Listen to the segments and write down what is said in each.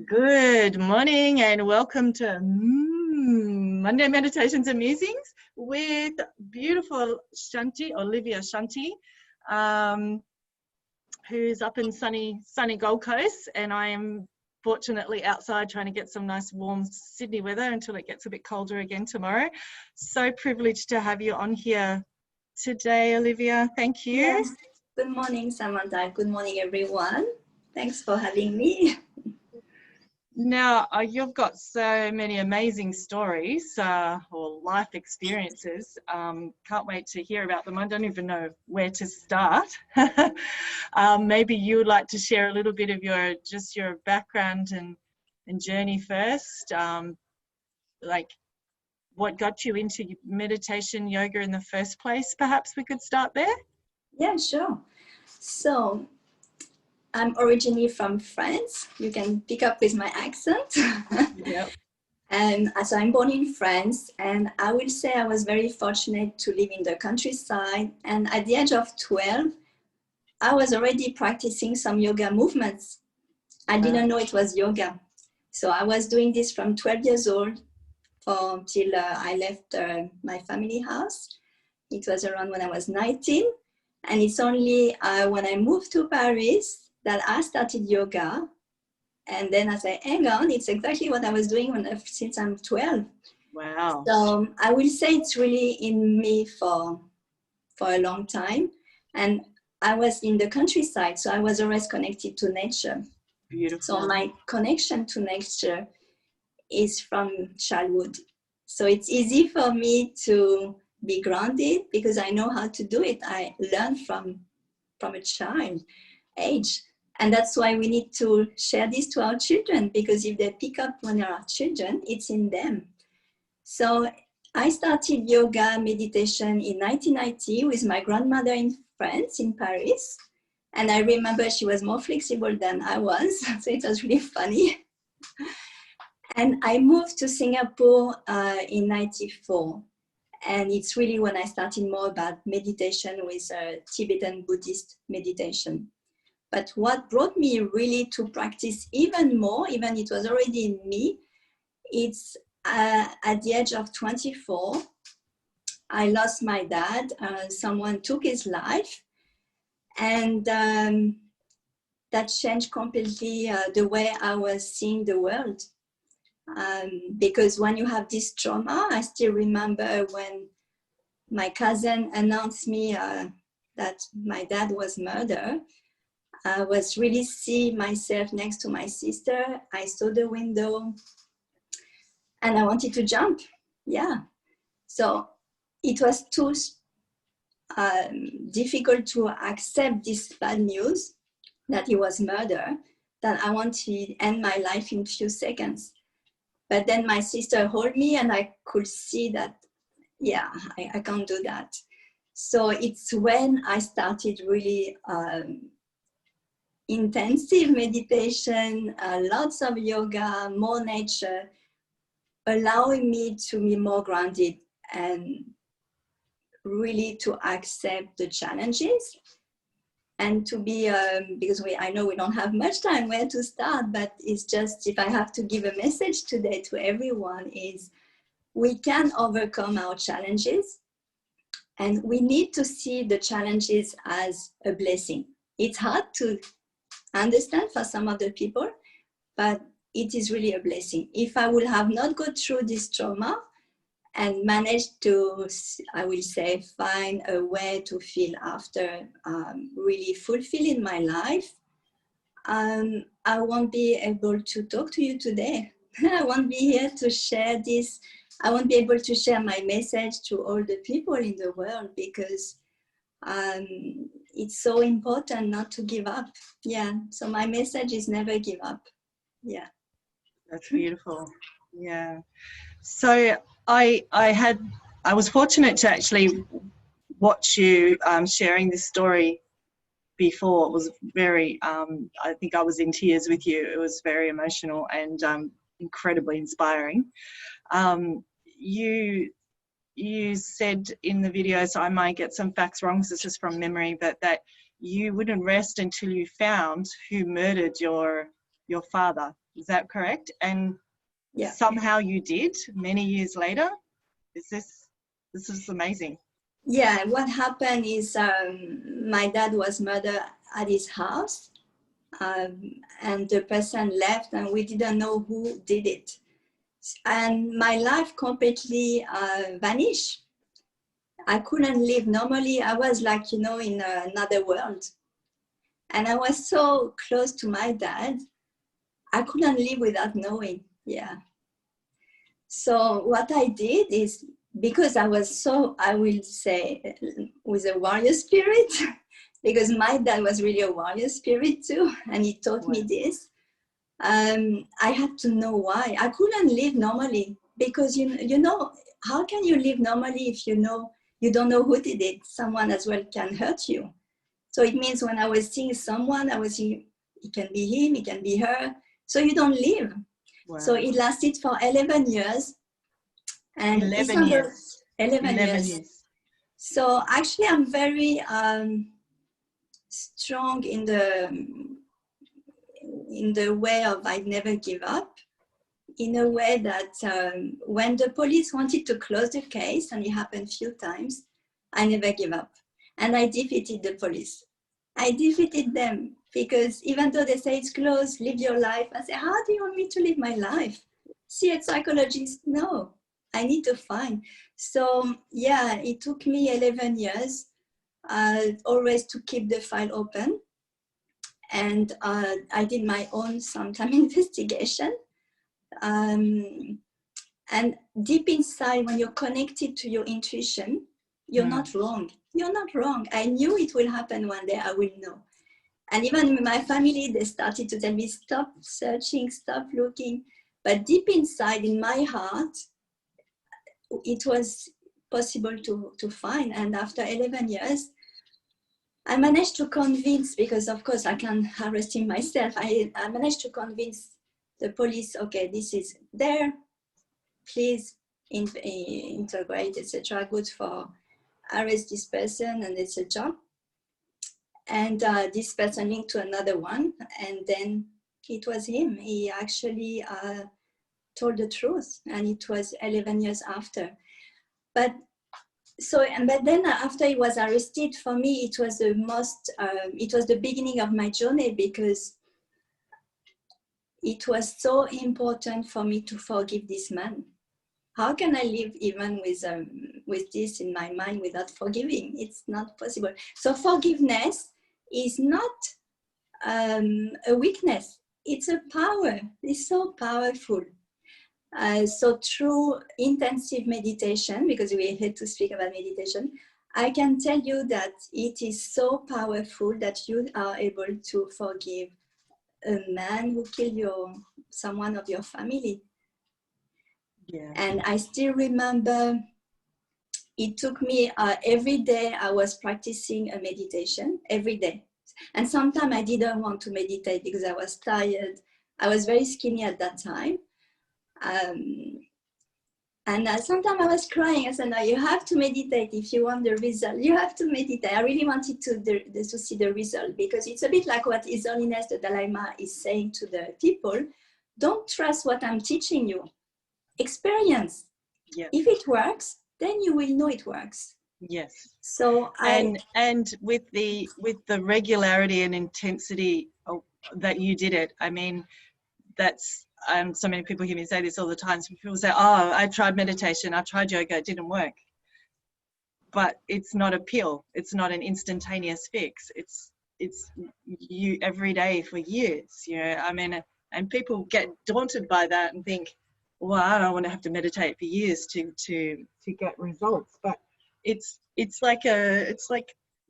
Good morning and welcome to Monday Meditations and Musings with beautiful Shanti, Olivia Shanti, who's up in sunny Gold Coast, and I am fortunately outside trying to get some nice warm Sydney weather until it gets a bit colder again tomorrow. So privileged to have you on here today, Olivia. Thank you. Yes. Good morning, Samantha. Good morning, everyone. Thanks for having me. Now, you've got so many amazing stories or life experiences. Can't wait to hear about them. I don't even know where to start. Maybe you would like to share a little bit of your background and journey first. Like what got you into meditation, yoga in the first place? Perhaps we could start there. Yeah, sure. So I'm originally from France. You can pick up with my accent. Yep. And so I'm born in France, and I will say I was very fortunate to live in the countryside. And at the age of 12, I was already practicing some yoga movements. I didn't know it was yoga. So I was doing this from 12 years old until I left my family house. It was around when I was 19. And it's only when I moved to Paris that I started yoga. And then I said, hang on, it's exactly what I was doing since I'm 12. Wow. So I will say it's really in me for a long time. And I was in the countryside, so I was always connected to nature. Beautiful. So my connection to nature is from childhood. So it's easy for me to be grounded because I know how to do it. I learned from a child age. And that's why we need to share this to our children, because if they pick up when they are children, it's in them. So I started yoga meditation in 1990 with my grandmother in France, in Paris. And I remember she was more flexible than I was. So it was really funny. And I moved to Singapore in 94. And it's really when I started more about meditation with Tibetan Buddhist meditation. But what brought me really to practice even more, even it was already in me, it's at the age of 24, I lost my dad. Someone took his life. And that changed completely the way I was seeing the world. Because when you have this trauma, I still remember when my cousin announced me that my dad was murdered. I was really seeing myself next to my sister. I saw the window and I wanted to jump. Yeah. So it was too difficult to accept this bad news that he was murdered, that I wanted to end my life in a few seconds. But then my sister held me and I could see that, yeah, I can't do that. So it's when I started really intensive meditation, lots of yoga, more nature, allowing me to be more grounded and really to accept the challenges and to be, because I know we don't have much time where to start, but it's just, if I have to give a message today to everyone, is we can overcome our challenges and we need to see the challenges as a blessing. It's hard to understand for some other people, but it is really a blessing. If I would have not gone through this trauma and managed to, I will say, find a way to feel after really fulfilling my life, I won't be able to talk to you today. I won't be here to share this. I won't be able to share my message to all the people in the world, because it's so important not to give up. Yeah. So my message is never give up. Yeah. That's beautiful. Yeah. So I was fortunate to actually watch you sharing this story before. It was very, I think I was in tears with you. It was very emotional and incredibly inspiring. You said in the video, so I might get some facts wrong, so this is from memory, but that you wouldn't rest until you found who murdered your your father. Is that correct? And Yeah. somehow you did many years later. This is amazing. Yeah, what happened is my dad was murdered at his house, and the person left, and we didn't know who did it. And my life completely vanished. I couldn't live normally. I was like, you know, in another world. And I was so close to my dad, I couldn't live without knowing. Yeah. So what I did is, because I was so, I will say, with a warrior spirit, because my dad was really a warrior spirit too, and he taught me this. I had to know why. I couldn't live normally, because you know, how can you live normally if you don't know who did it? Someone as well can hurt you. So it means when I was seeing someone, I was seeing, it can be him, it can be her. So you don't live. Wow. So it lasted for 11 years. And 11 years. 11 years. So actually I'm very strong in the way of I never give up, in a way that when the police wanted to close the case, and it happened a few times, I never give up. And I defeated the police. I defeated them, because even though they say it's closed, live your life, I say, how do you want me to live my life? See a psychologist? No, I need to find. So yeah, it took me 11 years always to keep the file open. And I did my own sometime investigation. And deep inside, when you're connected to your intuition, you're not wrong. You're not wrong. I knew it will happen one day. I will know. And even in my family, they started to tell me, stop searching, stop looking. But deep inside, in my heart, it was possible to find. And after 11 years, I managed to convince, because of course I can't arrest him myself, I managed to convince the police, okay, this is there, please integrate, etc. Good for arrest this person, and etc. And this person linked to another one, and then it was him. He actually told the truth, and it was 11 years after. But then after he was arrested, for me it was the beginning of my journey, because it was so important for me to forgive this man. How can I live even with this in my mind without forgiving? It's not possible. So forgiveness is not a weakness. It's a power. It's so powerful. So through intensive meditation, because we're here to speak about meditation, I can tell you that it is so powerful that you are able to forgive a man who killed someone of your family. Yeah. And I still remember it took me every day I was practicing a meditation every day. And sometimes I didn't want to meditate because I was tired. I was very skinny at that time. And sometimes I was crying. I said, no, you have to meditate if you want the result. You have to meditate. I really wanted to see the result, because it's a bit like what His Holiness the Dalai Lama is saying to the people. Don't trust what I'm teaching you. Experience. Yeah. If it works, then you will know it works. Yes. So and with the regularity and intensity that you did it, I mean, that's so many people hear me say this all the time. Some people say, oh, I tried meditation, I tried yoga, it didn't work. But it's not a pill, it's not an instantaneous fix. It's you every day for years, you know. I mean, and people get daunted by that and think, well, I don't want to have to meditate for years to get results. But it's like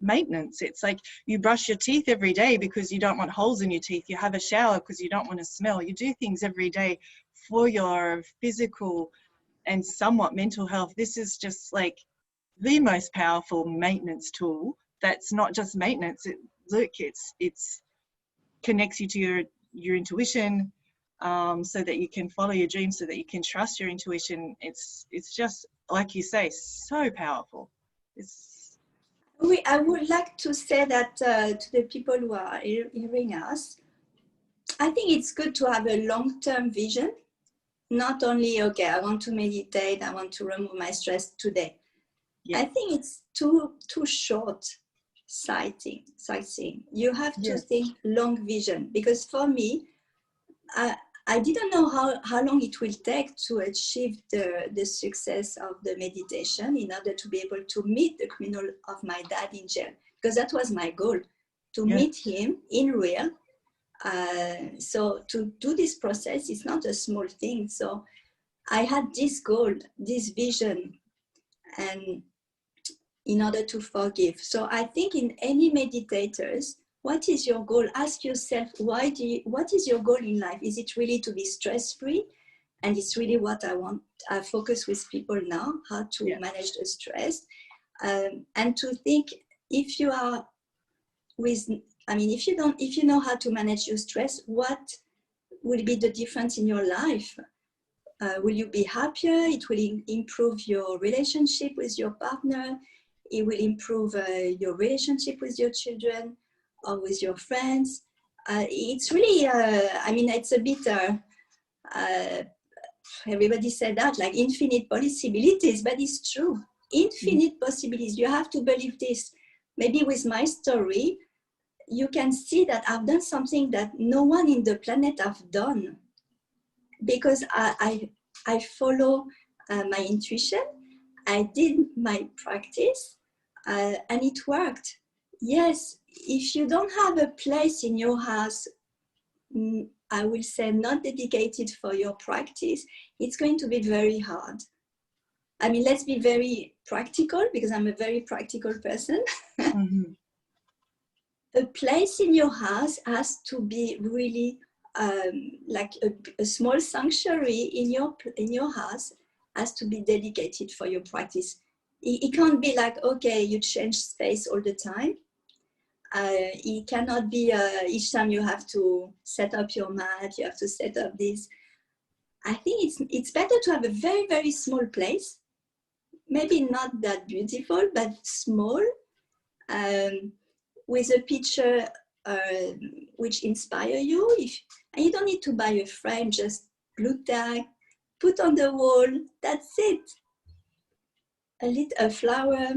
maintenance. It's like you brush your teeth every day because you don't want holes in your teeth. You have a shower because you don't want to smell. You do things every day for your physical and somewhat mental health. This is just like the most powerful maintenance tool. That's not just maintenance. It's connects you to your intuition, so that you can follow your dreams, so that you can trust your intuition. It's just, like you say, so powerful. I would like to say that to the people who are hearing us, I think it's good to have a long-term vision. Not only, okay, I want to meditate, I want to remove my stress today. Yeah. I think it's too short sightseeing. You have to think long vision, because for me, I didn't know how long it will take to achieve the success of the meditation in order to be able to meet the criminal of my dad in jail, because that was my goal, to meet him in real. So to do this process is not a small thing. So I had this goal, this vision, and in order to forgive. So I think in any meditators, what is your goal? Ask yourself, what is your goal in life? Is it really to be stress-free? And it's really what I want. I focus with people now, how to manage the stress. And to think, if you are with, I mean, if you know how to manage your stress, what will be the difference in your life? Will you be happier? It will improve your relationship with your partner. It will improve your relationship with your children or with your friends. It's really, I mean, it's a bit, everybody said that, like infinite possibilities, but it's true. Infinite possibilities. You have to believe this. Maybe with my story, you can see that I've done something that no one in the planet have done, because I follow my intuition. I did my practice, and it worked. Yes, if you don't have a place in your house, I will say not dedicated for your practice, it's going to be very hard. I mean, let's be very practical, because I'm a very practical person. Mm-hmm. A place in your house has to be really like a small sanctuary in your house has to be dedicated for your practice. It can't be like, okay, you change space all the time. It cannot be each time you have to set up your mat, you have to set up this. I think it's better to have a very, very small place, maybe not that beautiful, but small, with a picture which inspire you. And you don't need to buy a frame, just glue tag, put on the wall, that's it. A flower.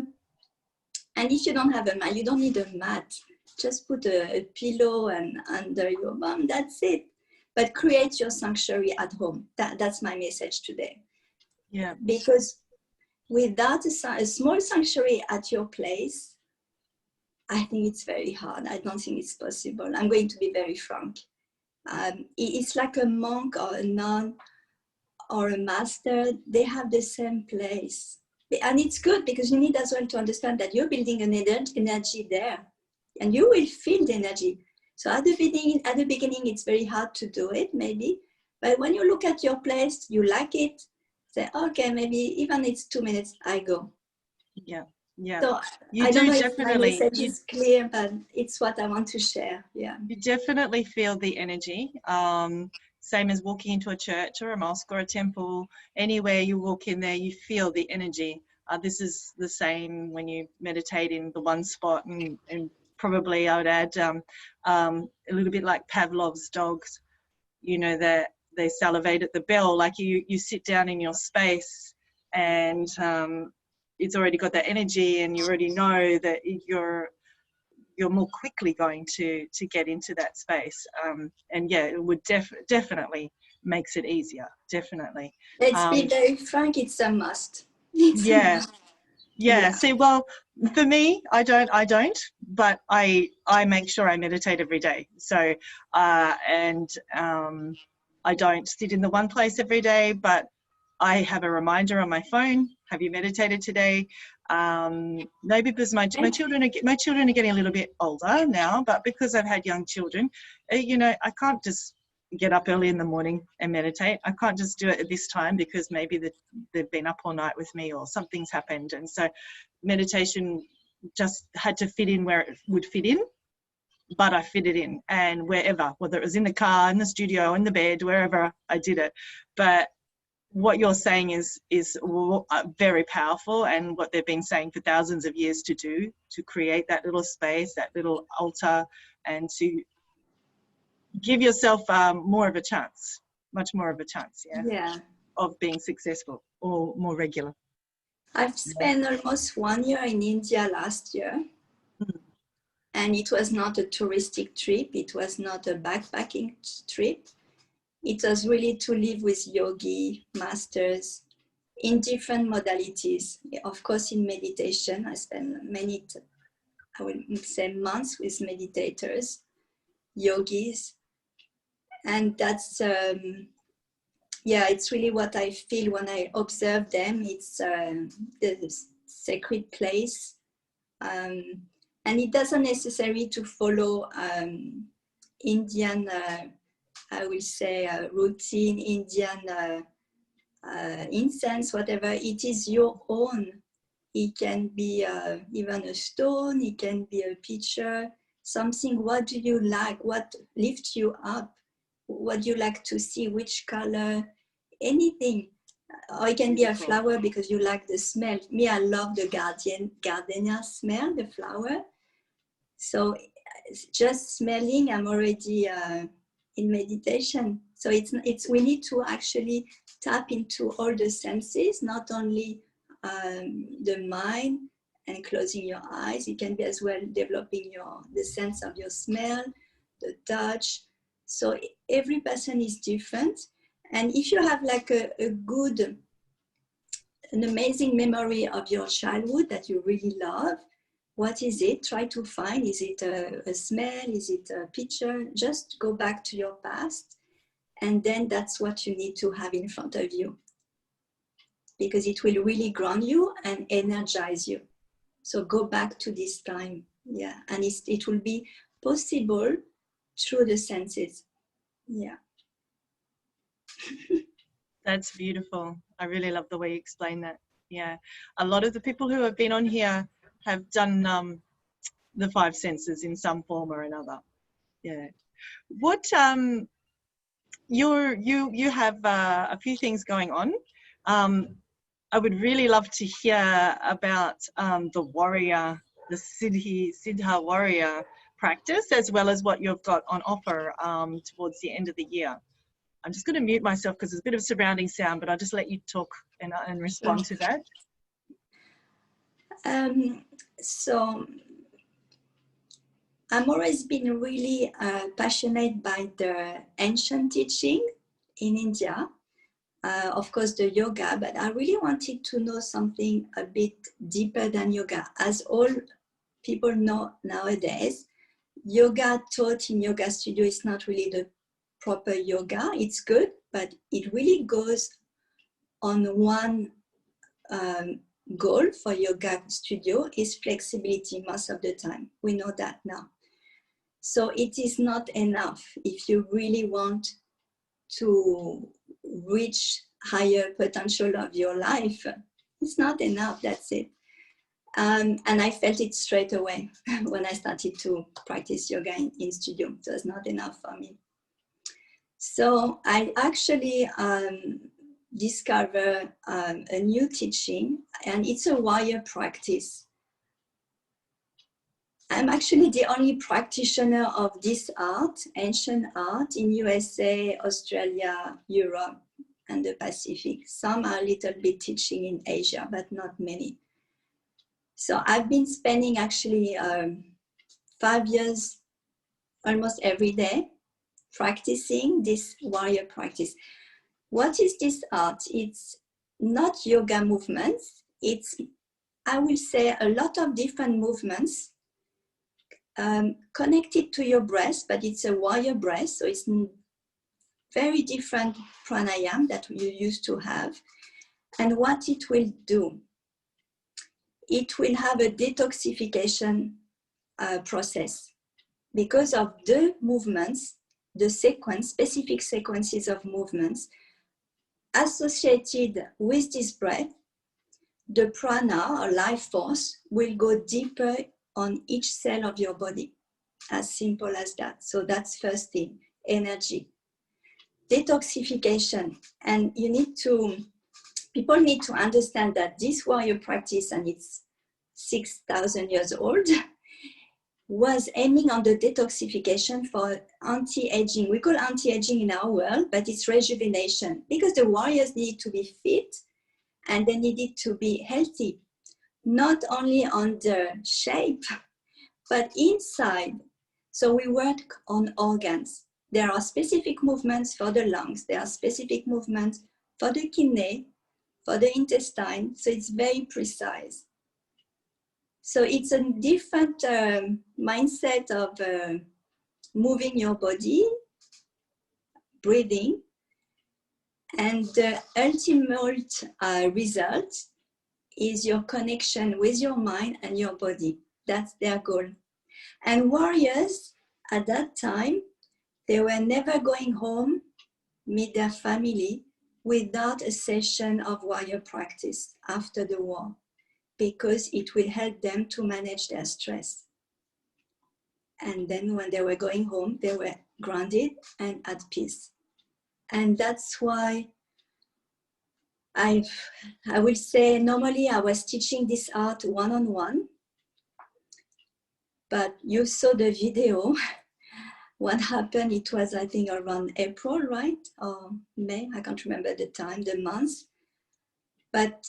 And if you don't have a mat, you don't need a mat. Just put a pillow and under your bum, that's it. But create your sanctuary at home. That's my message today. Yeah. Because without a small sanctuary at your place, I think it's very hard. I don't think it's possible. I'm going to be very frank. It's like a monk or a nun or a master. They have the same place. And it's good, because you need as well to understand that you're building an energy there, and you will feel the energy. So at the beginning, it's very hard to do it, maybe. But when you look at your place, you like it, say, okay, maybe even it's 2 minutes, I go. Yeah. Yeah. So I don't know if my message is clear, but it's what I want to share. Yeah. You definitely feel the energy. Same as walking into a church or a mosque or a temple. Anywhere you walk in there, you feel the energy. This is the same when you meditate in the one spot, and probably I would add a little bit like Pavlov's dogs, you know, that they salivate at the bell. Like you sit down in your space, and it's already got that energy, and you already know that you're more quickly going to get into that space. And yeah, it would definitely makes it easier. Definitely. Let's be very frank, it's a must. Yeah. See, well, for me, I don't, but I make sure I meditate every day. So, I don't sit in the one place every day, but I have a reminder on my phone. Have you meditated today? No, because my children are getting a little bit older now, but because I've had young children, you know, I can't just get up early in the morning and meditate. I can't just do it at this time, because maybe they've been up all night with me or something's happened. And so meditation just had to fit in where it would fit in, but I fit it in, and wherever, whether it was in the car, in the studio, in the bed, wherever I did it. But what you're saying is very powerful, and what they've been saying for thousands of years to create that little space, that little altar, and to give yourself more of a chance, much more of a chance, Yeah. of being successful or more regular. I've spent almost 1 year in India last year. And it was not a touristic trip. It was not a backpacking trip. It was really to live with yogi masters in different modalities. Of course, in meditation, I spent I would say months with meditators, yogis. And that's, it's really what I feel when I observe them. It's the sacred place. And it doesn't necessarily to follow Indian, I will say, routine, Indian incense, whatever. It is your own. It can be even a stone, it can be a picture, something. What do you like? What lifts you up? What do you like to see? Which color? Anything. Or it can be a flower because you like the smell. Me, I love the gardenia smell, the flower. So just smelling, I'm already in meditation. So we need to actually tap into all the senses, not only the mind and closing your eyes. It can be as well developing the sense of your smell, the touch. So every person is different. And if you have like an amazing memory of your childhood that you really love, what is it? Try to find, is it a smell? Is it a picture? Just go back to your past. And then that's what you need to have in front of you, because it will really ground you and energize you. So go back to this time. Yeah. And it will be possible through the senses. Yeah. That's beautiful. I really love the way you explain that. Yeah. A lot of the people who have been on here have done the 5 senses in some form or another. Yeah. What you have a few things going on. I would really love to hear about the warrior, the Siddha warrior practice, as well as what you've got on offer towards the end of the year. I'm just going to mute myself because there's a bit of surrounding sound, but I'll just let you talk and respond to that. So I've always been really passionate by the ancient teaching in India. Of course, the yoga, but I really wanted to know something a bit deeper than yoga. As all people know nowadays, yoga taught in yoga studio is not really the proper yoga. It's good, but it really goes on one goal for yoga studio is flexibility most of the time. We know that now. So it is not enough if you really want to reach higher potential of your life. It's not enough, that's it. And I felt it straight away when I started to practice yoga in studio. It was not enough for me. So I actually discovered a new teaching, and it's a warrior practice. I'm actually the only practitioner of this art, ancient art, in USA, Australia, Europe, and the Pacific. Some are a little bit teaching in Asia, but not many. So I've been spending actually 5 years, almost every day, practicing this warrior practice. What is this art? It's not yoga movements. It's, I will say, a lot of different movements connected to your breath, but it's a warrior breath, so it's very different pranayama that you used to have. And what it will do, it will have a detoxification process because of the movements, the sequence, specific sequences of movements associated with this breath. The prana or life force will go deeper on each cell of your body, as simple as that. So that's first thing, energy. Detoxification, and people need to understand that this warrior practice, and it's 6,000 years old, was aiming on the detoxification for anti-aging. We call anti-aging in our world, but it's rejuvenation, because the warriors need to be fit and they needed to be healthy, not only on the shape, but inside. So we work on organs. There are specific movements for the lungs. There are specific movements for the kidney, for the intestine. So it's very precise. So it's a different mindset of moving your body, breathing, and the ultimate result is your connection with your mind and your body. That's their goal. And warriors at that time, they were never going home, meet their family without a session of warrior practice after the war, because it will help them to manage their stress. And then when they were going home, they were grounded and at peace. And that's why I will say normally I was teaching this art one-on-one, but you saw the video. What happened, it was, I think, around April, right? Or May, I can't remember the time, the month. But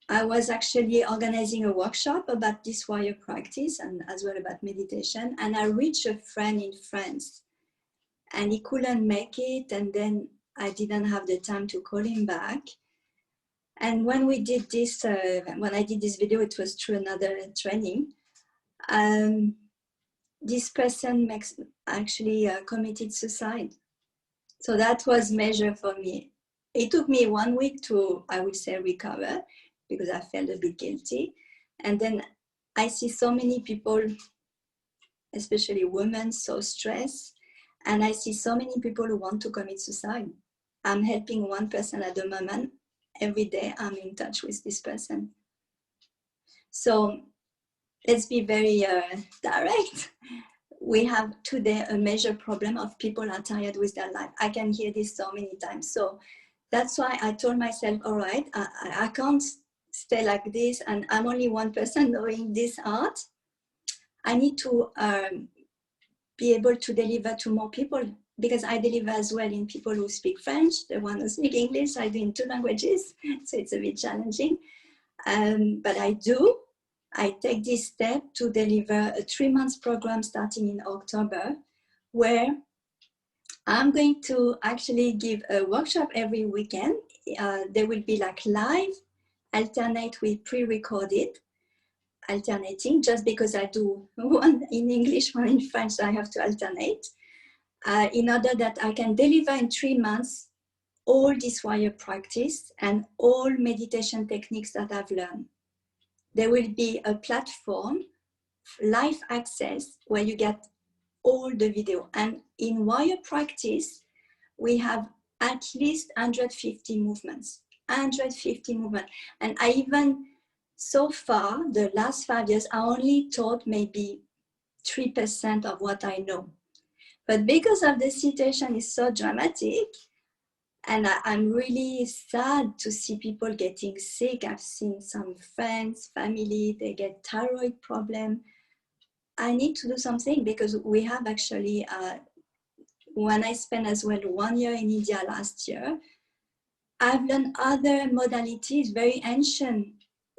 I was actually organizing a workshop about this warrior practice and as well about meditation. And I reached a friend in France and he couldn't make it. And then I didn't have the time to call him back. And when we did this, when I did this video, it was through another training. This person actually committed suicide. So that was measure for me. It took me 1 week to, I would say, recover, because I felt a bit guilty. And then I see so many people, especially women, so stressed. And I see so many people who want to commit suicide. I'm helping one person at the moment. Every day I'm in touch with this person. So let's be very direct. We have today a major problem of people are tired with their life. I can hear this so many times. So that's why I told myself, all right, I can't stay like this and I'm only one person knowing this art. I need to be able to deliver to more people, because I deliver as well in people who speak French, the one who speak English. I do in 2 languages, so it's a bit challenging. But I take this step to deliver a 3-month program starting in October, where I'm going to actually give a workshop every weekend. They will be like live, alternate with pre-recorded, alternating, just because I do one in English, one in French, so I have to alternate, in order that I can deliver in 3 months all this warrior practice and all meditation techniques that I've learned. There will be a platform, live access, where you get all the video. And in warrior practice, we have at least 150 movements, 150 movements. And I even, so far, the last 5 years, I only taught maybe 3% of what I know. But because of the situation is so dramatic, and I'm really sad to see people getting sick. I've seen some friends, family, they get thyroid problem. I need to do something, because we have actually, when I spent as well 1 year in India last year, I've learned other modalities, very ancient,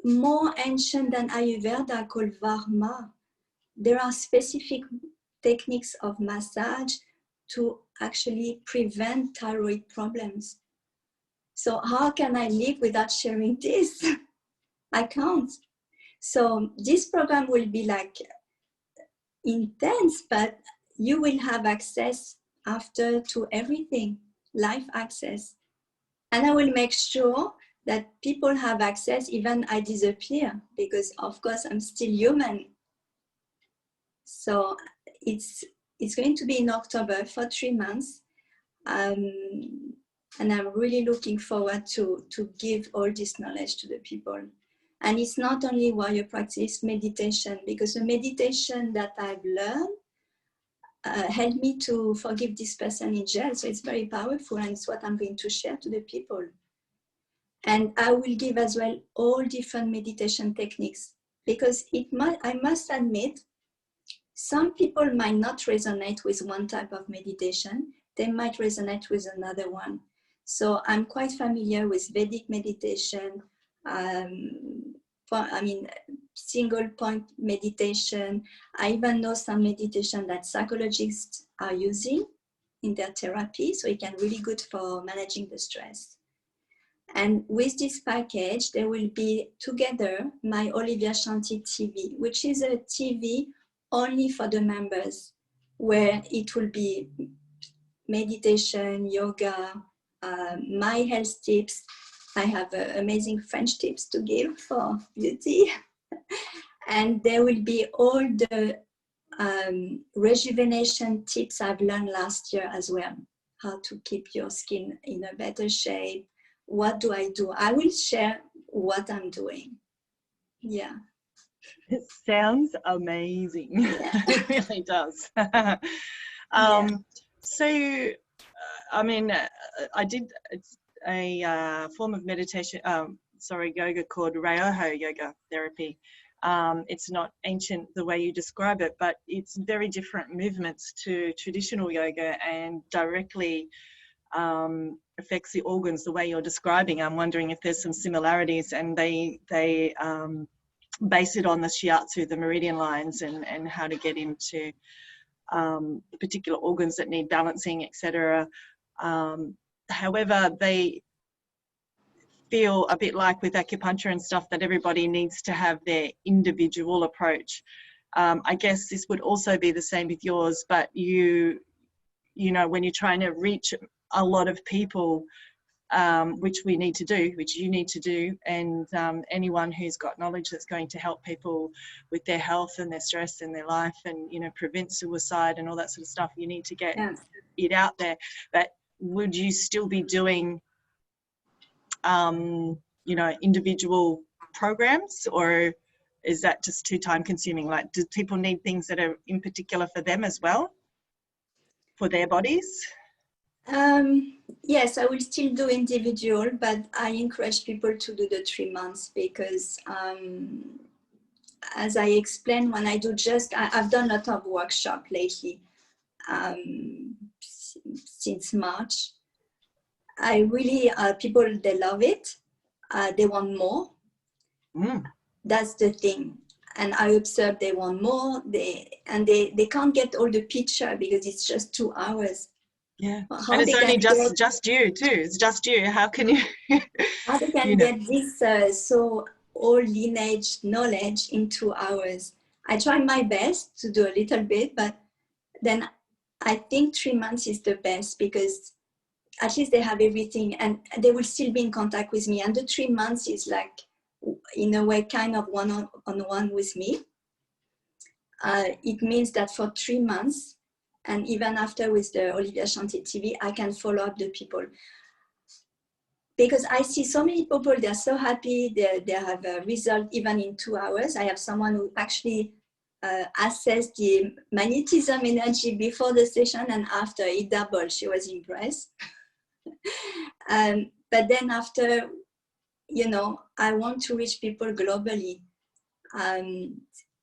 more ancient than Ayurveda, called Varma. There are specific techniques of massage to actually prevent thyroid problems. So how can I live without sharing this? I can't. So this program will be like intense, but you will have access after to everything, live access. And I will make sure that people have access even I disappear, because of course I'm still human. So it's going to be in October for 3 months. And I'm really looking forward to give all this knowledge to the people. And it's not only warrior practice, meditation, because the meditation that I've learned helped me to forgive this person in jail. So it's very powerful, and it's what I'm going to share to the people. And I will give as well all different meditation techniques, because I must admit, Some people might not resonate with one type of meditation. They might resonate with another one. So I'm quite familiar with Vedic meditation, single point meditation. I even know some meditation that psychologists are using in their therapy, so it can really good for managing the stress. And with this package, there will be together my Olivia Shanti TV, which is a TV only for the members, where it will be meditation, yoga, my health tips. I have amazing French tips to give for beauty. And there will be all the rejuvenation tips I've learned last year as well. How to keep your skin in a better shape. What do I do? I will share what I'm doing. Yeah. It sounds amazing. Yeah. It really does. So, I mean, I did a form of meditation, yoga called Ryoho yoga therapy. It's not ancient the way you describe it, but it's very different movements to traditional yoga and directly affects the organs the way you're describing. I'm wondering if there's some similarities, and they base it on the shiatsu, the meridian lines, and how to get into particular organs that need balancing, etc. However, they feel a bit like with acupuncture and stuff that everybody needs to have their individual approach. I guess this would also be the same with yours, but you know, when you're trying to reach a lot of people, which we need to do, which you need to do, and anyone who's got knowledge that's going to help people with their health and their stress and their life, and, you know, prevent suicide and all that sort of stuff, you need to get it out there. But would you still be doing, you know, individual programs, or is that just too time consuming? Like, do people need things that are in particular for them as well, for their bodies? Yes, I will still do individual, but I encourage people to do the 3 months because, as I explained, when I do I've done a lot of workshop lately since March. I really, people, they love it. They want more. That's the thing. And I observe they want more. They can't get all the picture because it's just 2 hours. Yeah, and it's only just you too. It's just you. How can you? How they can get this so all lineage knowledge in 2 hours? I try my best to do a little bit, but then I think 3 months is the best because at least they have everything and they will still be in contact with me. And the 3 months is like, in a way, kind of one-on-one with me. It means that for 3 months, and even after with the Olivia Shanti TV, I can follow up the people. Because I see so many people, they're so happy, they have a result even in 2 hours. I have someone who actually assessed the magnetism energy before the session, and after it doubled. She was impressed. But then after, you know, I want to reach people globally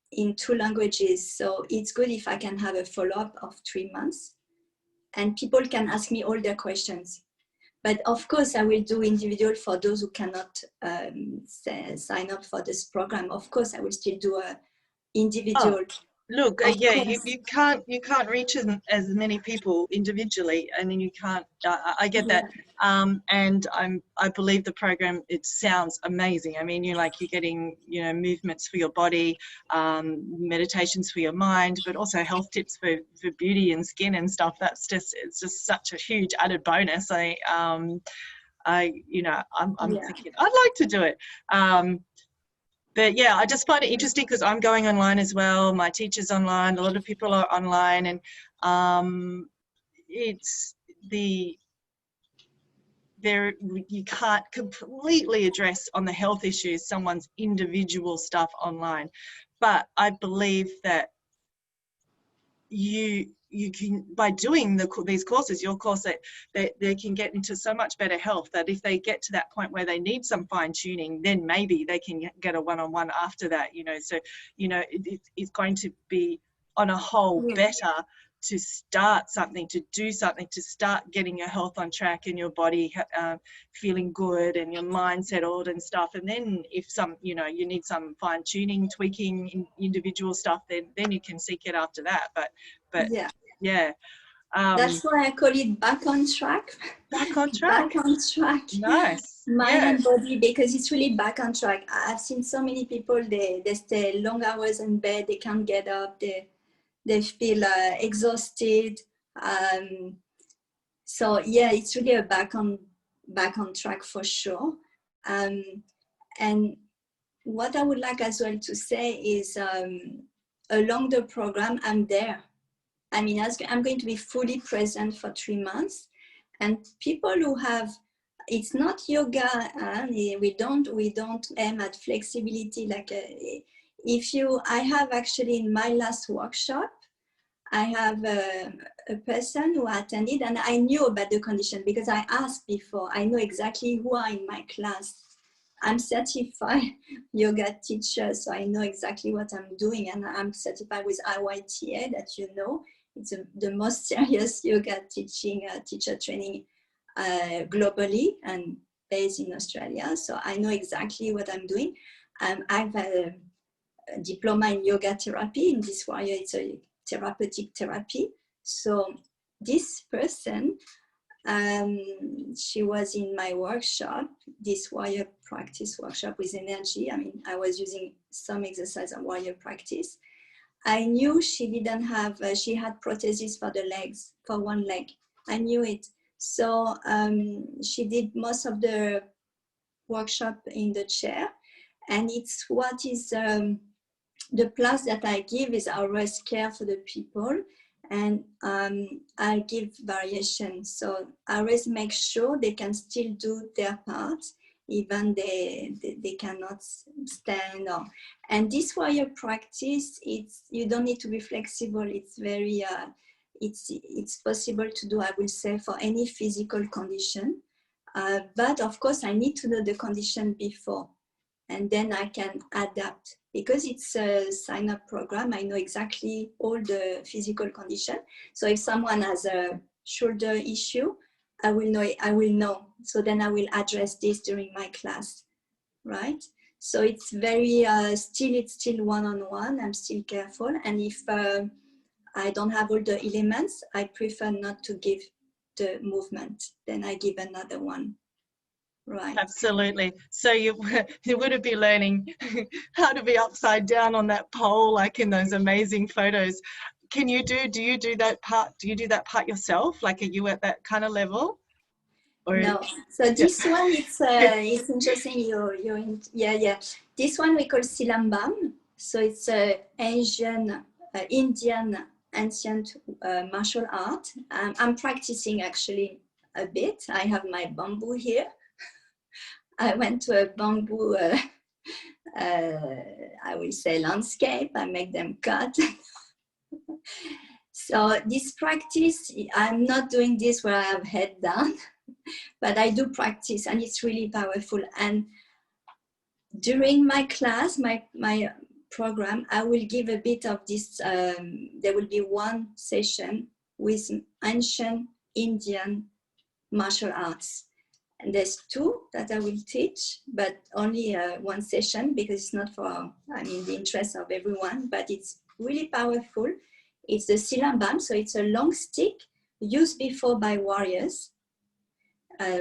in 2 languages. So it's good if I can have a follow-up of 3 months and people can ask me all their questions. But of course, I will do individual for those who cannot sign up for this program. Of course, I will still do a individual. Look, you can't reach as many people individually, and then you can't. I get that, and I believe the program. It sounds amazing. I mean, you're getting, you know, movements for your body, meditations for your mind, but also health tips for beauty and skin and stuff. It's just such a huge added bonus. I'm thinking I'd like to do it. But yeah, I just find it interesting because I'm going online as well. My teacher's online. A lot of people are online, and you can't completely address on the health issues someone's individual stuff online. But I believe that you can, by doing these courses, your course, that they can get into so much better health that if they get to that point where they need some fine tuning, then maybe they can get a one-on-one after that, you know. So, you know, it's going to be on a whole better to start something, to do something, to start getting your health on track and your body feeling good and your mind settled and stuff. And then if you need some fine tuning, tweaking, individual stuff, then you can seek it after that. But yeah. That's why I call it back on track. Back on track. Back on track. Nice. Mind and body, because it's really back on track. I've seen so many people, they stay long hours in bed, they can't get up, they feel exhausted. So yeah, it's really a back on track for sure. And what I would like as well to say is along the program, I'm there. I mean, I'm going to be fully present for 3 months, and people who have, it's not yoga, we don't aim at flexibility. Like I have actually in my last workshop, I have a person who attended, and I knew about the condition because I asked before. I know exactly who are in my class. I'm certified yoga teacher, so I know exactly what I'm doing, and I'm certified with IYTA, that you know. It's the most serious yoga teacher training globally and based in Australia. So I know exactly what I'm doing. I have a diploma in yoga therapy. In this warrior, it's a therapeutic therapy. So this person, she was in my workshop, this warrior practice workshop with energy. I mean, I was using some exercise of warrior practice. I knew she didn't have, she had prosthesis for the legs, for one leg. I knew it. So she did most of the workshop in the chair. And it's what is the plus that I give is I always care for the people, and I give variation. So I always make sure they can still do their part, even they cannot stand. And this warrior practice, you don't need to be flexible. It's very it's possible to do, I will say, for any physical condition. But of course, I need to know the condition before, and then I can adapt. Because it's a sign-up program, I know exactly all the physical condition. So if someone has a shoulder issue, I will know. So then I will address this during my class, right? So it's very, it's still one-on-one. I'm still careful. And if I don't have all the elements, I prefer not to give the movement. Then I give another one. Right. Absolutely. So you would be learning how to be upside down on that pole, like in those amazing photos. Do you do that part yourself? Like, are you at that kind of level? Or, no. So this one, it's interesting. Yeah. This one we call Silambam. So it's Asian, Indian ancient martial art. I'm practicing actually a bit. I have my bamboo here. I went to a bamboo, I will say landscape. I make them cut. So this practice, I'm not doing this where I have head down, but I do practice, and it's really powerful. And during my class, my program, I will give a bit of this. There will be one session with ancient Indian martial arts. And there's 2 that I will teach, but only one session, because it's not for, the interest of everyone, but it's really powerful. It's the Silambam, so it's a long stick used before by warriors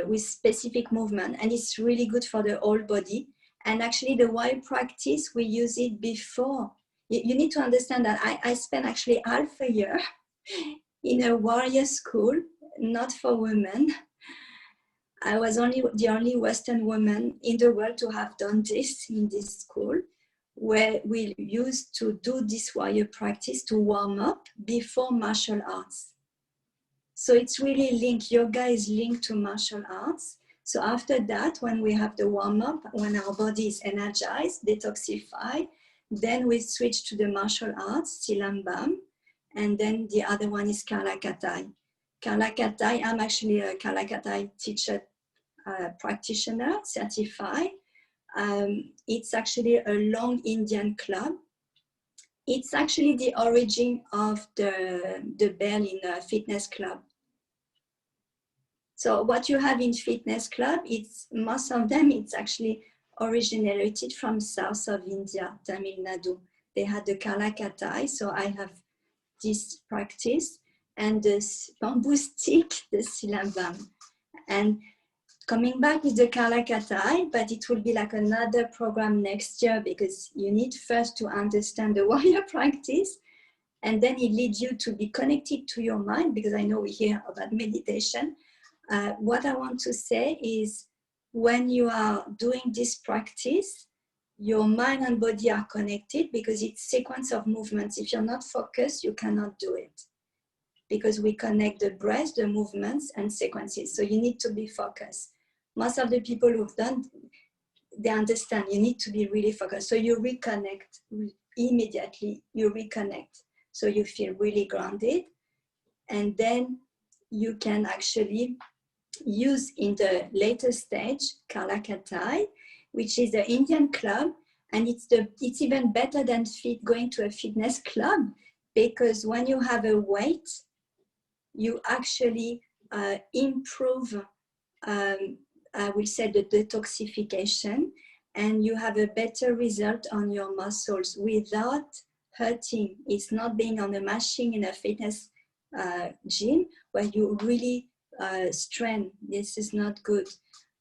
with specific movement, and it's really good for the whole body. And actually the warrior practice, we use it before. You need to understand that I spent actually half a year in a warrior school, not for women. I was the only Western woman in the world to have done this in this school, where we used to do this warrior practice to warm up before martial arts. So it's really linked. Yoga is linked to martial arts. So after that, when we have the warm up, when our body is energized, detoxified, then we switch to the martial arts, Silambam, and then the other one is Karlakatai. Karlakatai, I'm actually a Karlakatai teacher, practitioner, certified. It's actually a long Indian club. It's actually the origin of the bell in a fitness club. So what you have in fitness club, it's most of them, it's actually originated from south of India, Tamil Nadu. They had the Kalakatai, so I have this practice, and this bamboo stick, the silambam. And coming back with the Kalakatai, but it will be like another program next year, because you need first to understand the warrior practice, and then it leads you to be connected to your mind, because I know we hear about meditation. What I want to say is, when you are doing this practice, your mind and body are connected, because it's sequence of movements. If you're not focused, you cannot do it, because we connect the breath, the movements, and sequences. So you need to be focused. Most of the people who've done, they understand you need to be really focused. So you reconnect immediately, you reconnect. So you feel really grounded. And then you can actually use in the later stage, Kalakatai, which is the Indian club. And it's even better than going to a fitness club, because when you have a weight, you actually improve, I will say, the detoxification, and you have a better result on your muscles without hurting. It's not being on a machine in a fitness gym where you really strain. This is not good.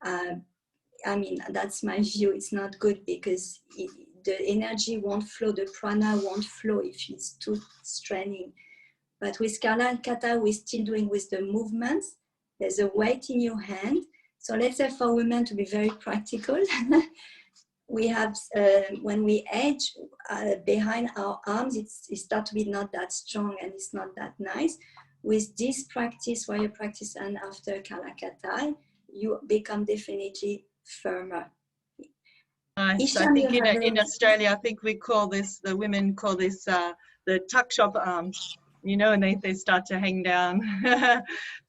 I mean, that's my view. It's not good, because the energy won't flow, the prana won't flow if it's too straining. But with Kalakata, we're still doing with the movements. There's a weight in your hand. So let's say for women, to be very practical, we have, when we age, behind our arms, it starts to be not that strong, and it's not that nice. With this practice, warrior practice, and after Kalakata, you become definitely firmer. Nice. I think in Australia, I think we call this, the women call this the tuck shop arms, you know, and they start to hang down.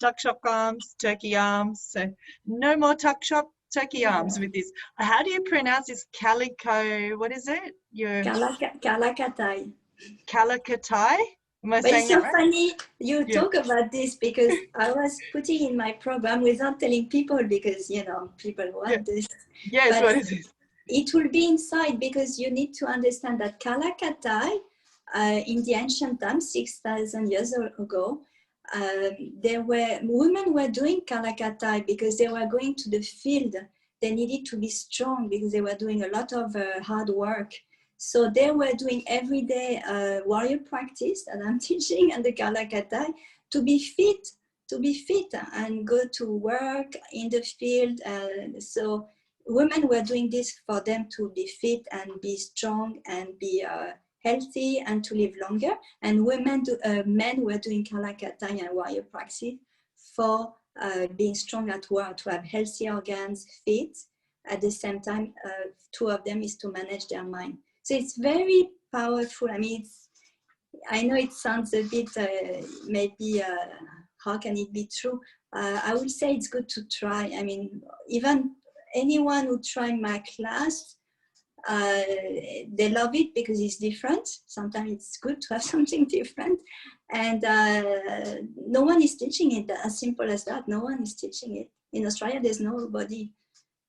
Tuck shop arms, turkey arms. So no more tuck shop, turkey arms with this. How do you pronounce this? Calico, what is it? Kalakatai. Kalakatai? Am I But saying it's so that right? funny you talk about this, because I was putting in my program without telling people, because, you know, people want this. Yes, but what is it? It will be inside, because you need to understand that Kalakatai, in the ancient times, 6,000 years ago, women were doing Kalakatai because they were going to the field. They needed to be strong, because they were doing a lot of hard work. So they were doing everyday warrior practice that I'm teaching, and the Kalakatai, to be fit and go to work in the field. So women were doing this for them to be fit and be strong and be healthy and to live longer. And men were doing Kalakatai and warrior practice for being strong at work, to have healthy organs, fit. At the same time, two of them is to manage their mind. So it's very powerful. I mean, I know it sounds a bit maybe, how can it be true? I would say it's good to try. I mean, even anyone who try my class, they love it because it's different. Sometimes it's good to have something different. And no one is teaching it, as simple as that. No one is teaching it. In Australia, there's nobody.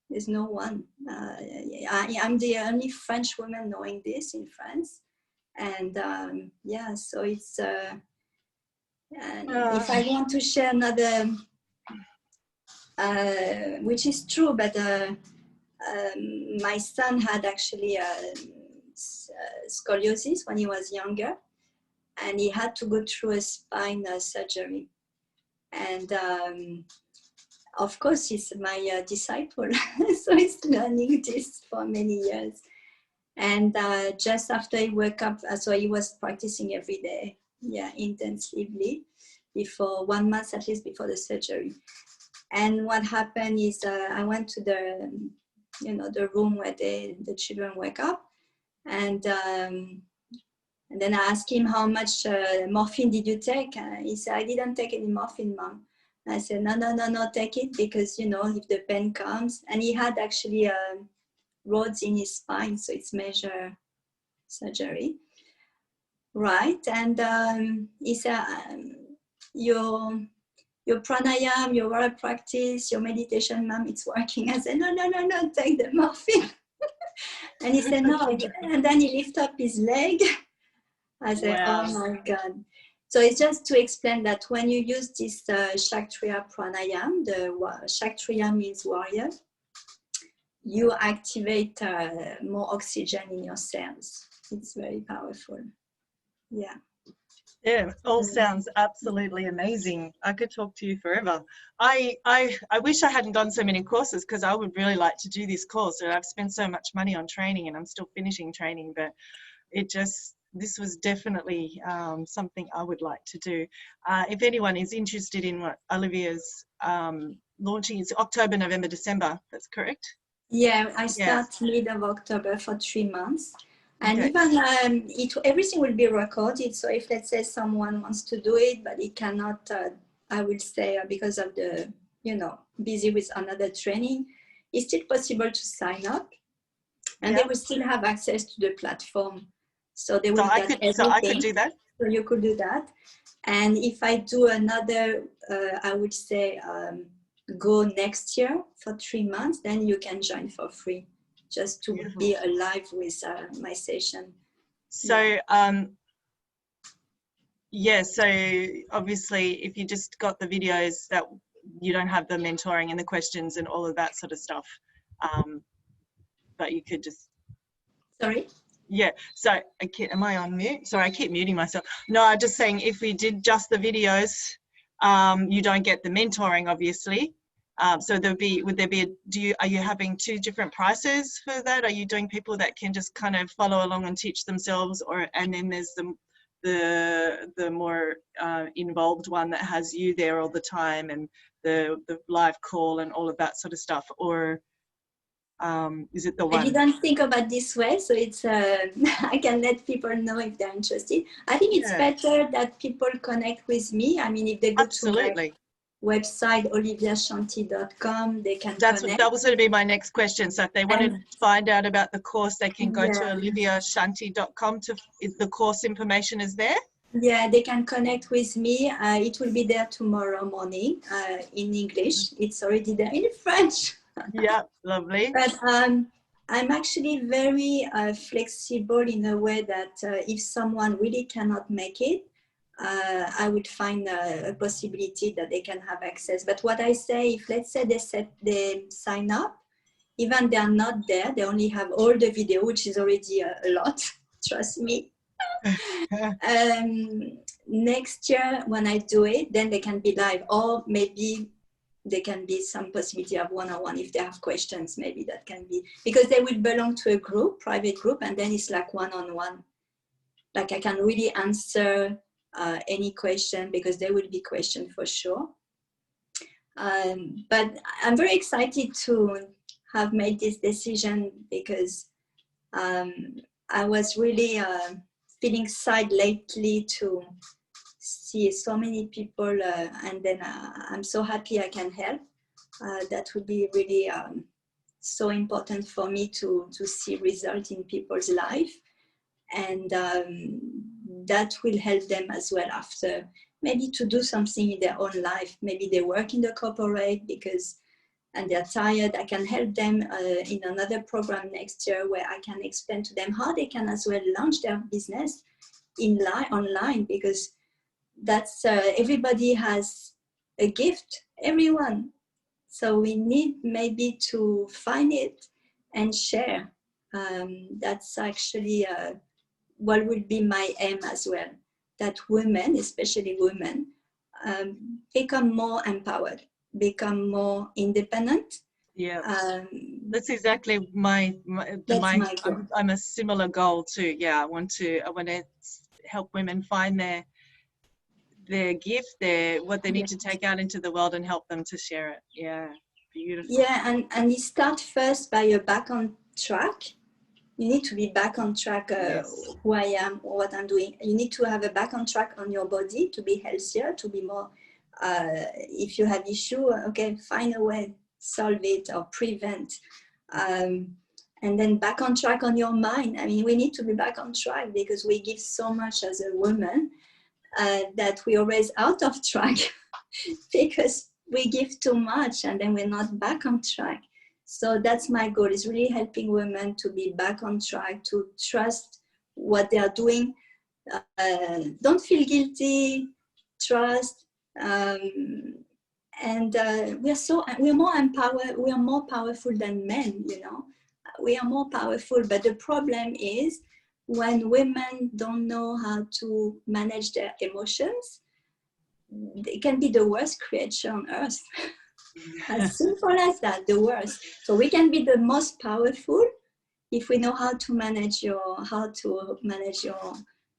There's no one. I'm the only French woman knowing this in France. And yeah, so it's, if I want to share another, which is true, but my son had actually scoliosis when he was younger, and he had to go through a spine surgery. And of course, he's my disciple, so he's learning this for many years. And just after he woke up, so he was practicing every day, intensively, before 1 month at least before the surgery. And what happened is I went to the, the room where the children wake up, and then I asked him, how much morphine did you take? He said, I didn't take any morphine, Mom. I said, no, take it, because, if the pain comes. And he had actually rods in his spine, so it's major surgery. right? And he said, your pranayama, your water practice, your meditation, ma'am, it's working. I said, no, take the morphine. And he said, no. And then he lifted up his leg. I said, Wow. oh my God. So it's just to explain that when you use this Kshatriya Pranayama, the Kshatriya means warrior, you activate more oxygen in your cells. It's very powerful. Yeah. Yeah, it all sounds absolutely amazing. I could talk to you forever. I wish I hadn't done so many courses, because I would really like to do this course. And I've spent so much money on training, and I'm still finishing training, but this was definitely something I would like to do. If anyone is interested in what Olivia's launching, it's October, November, December. That's correct? Yeah, I start mid of October for 3 months. And Okay. even everything will be recorded. So if, let's say, someone wants to do it, but he cannot, I will say, because of the, busy with another training, it's still possible to sign up. And they will still have access to the platform. So they will get everything. So I could do that? So you could do that. And if I do another, I would say, go next year for 3 months, then you can join for free, just to be alive with my session. So so obviously if you just got the videos, that you don't have the mentoring and the questions and all of that sort of stuff, but you could just... Sorry? Yeah, so am I on mute? Sorry, I keep muting myself. No, I'm just saying, if we did just the videos, you don't get the mentoring, obviously. So are you having 2 different prices for that? Are you doing people that can just kind of follow along and teach themselves, and then there's the more involved one that has you there all the time, and the live call and all of that sort of stuff? Or is it the one? I didn't think about this way, so it's I can let people know if they're interested. I think it's better that people connect with me. I mean, if they go to my website, oliviashanti.com, they can connect. That was going to be my next question. So if they want to find out about the course, they can go to oliviashanti.com. The course information is there? Yeah, they can connect with me. It will be there tomorrow morning in English. It's already there in French. Yeah, lovely. But I'm actually very flexible in a way that if someone really cannot make it, I would find a possibility that they can have access. But what I say, if let's say they sign up, even they are not there, they only have all the video, which is already a lot, trust me. Next year when I do it, then they can be live, or maybe there can be some possibility of one-on-one if they have questions. Maybe that can be, because they will belong to a group, private group, and then it's like one-on-one. Like I can really answer any question, because there will be questions for sure. But I'm very excited to have made this decision, because I was really feeling sad lately to see so many people, and then I'm so happy I can help. That would be really so important for me to see results in people's life, and that will help them as well after, maybe to do something in their own life. Maybe they work in the corporate and they're tired. I can help them in another program next year, where I can explain to them how they can as well launch their business online, because that's everybody has a gift, everyone. So we need maybe to find it and share. That's actually what would be my aim as well, that women, especially women, become more empowered, become more independent. Yeah, that's exactly my goal. I'm a similar goal too. Yeah, I want to help women find their gift, what they need to take out into the world, and help them to share it. Yeah, beautiful. Yeah, and you start first by you're back on track. You need to be back on track, who I am, what I'm doing. You need to have a back on track on your body to be healthier, to be more, if you have issue, okay, find a way, solve it or prevent. and then back on track on your mind. I mean, we need to be back on track because we give so much as a woman that we're always out of track because we give too much and then we're not back on track. So that's my goal, is really helping women to be back on track, to trust what they are doing. Don't feel guilty, trust. And we're more empowered, we are more powerful than men, you know. We are more powerful, but the problem is when women don't know how to manage their emotions, they can be the worst creature on earth. As simple as that, the worst. So we can be the most powerful if we know how to manage your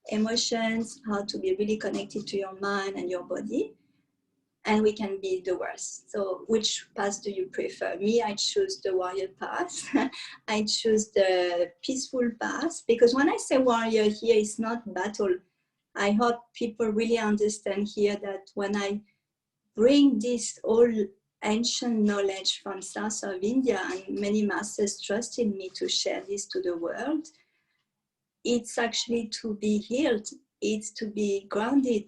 emotions, how to be really connected to your mind and your body. And we can be the worst. So which path do you prefer? Me, I choose the warrior path. I choose the peaceful path, because when I say warrior here, it's not battle. I hope people really understand here that when I bring this old ancient knowledge from south of India, and many masters trusted me to share this to the world, it's actually to be healed, it's to be grounded,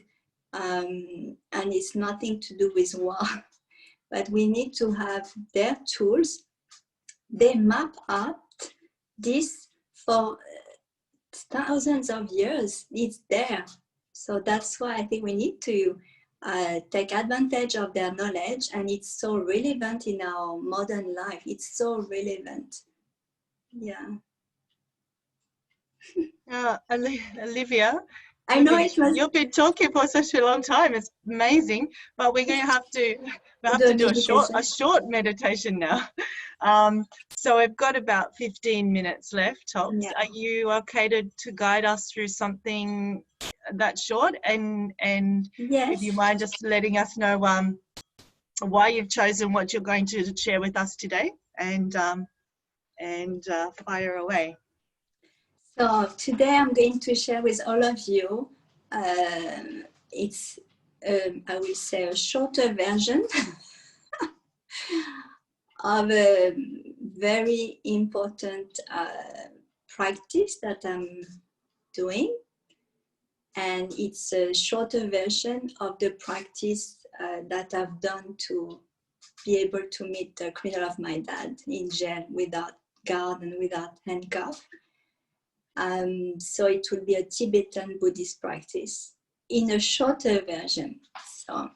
and it's nothing to do with war. But we need to have their tools. They map out this for thousands of years. It's there. So that's why I think we need to take advantage of their knowledge, and it's so relevant in our modern life. It's so relevant. Yeah. Olivia, I know it was you've been talking for such a long time. It's amazing, but we're going to have to do a short meditation now. So we've got about 15 minutes left, tops. Yeah. Are you okay to guide us through something that short? And Yes. if you mind just letting us know why you've chosen what you're going to share with us today, and fire away. So today I'm going to share with all of you, it's, I will say, a shorter version of a very important practice that I'm doing. And it's a shorter version of the practice that I've done to be able to meet the criminal of my dad in jail without guard and without handcuff. So it will be a Tibetan Buddhist practice in a shorter version. So